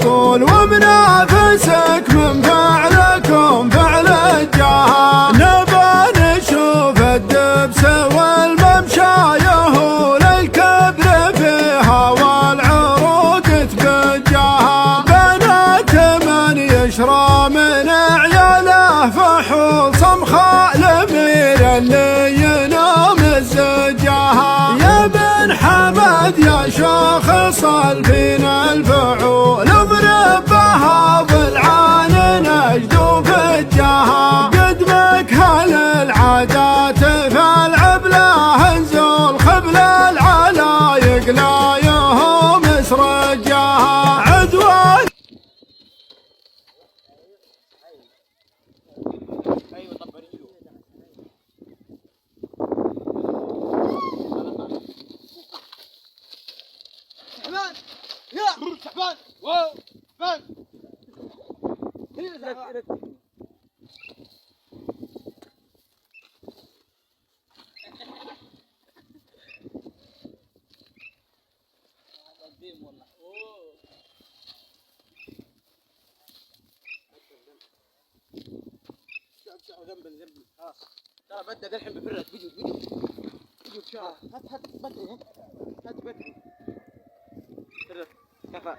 يقول ومنافسك من فعلكم فعل الجهة. نبى نشوف الدبس والممشى يهول الكبر فيها والعروق تبجها. بنات من يشرى من عياله فحول صمخاء لمير اللي ينام الزجاها. يا بن حمد يا شاخص الفينا الفعول اضرب بها ضلعان نجد فجها. قدمك هل العادات فالعب له انزل خبل العلايق لا يهم اسرجها. عدوان شعبان يا شعبان واو شعبان والله جنب خلاص ترى بدك الحين بفرك فيديو هات بدري هات بدري فرك كفى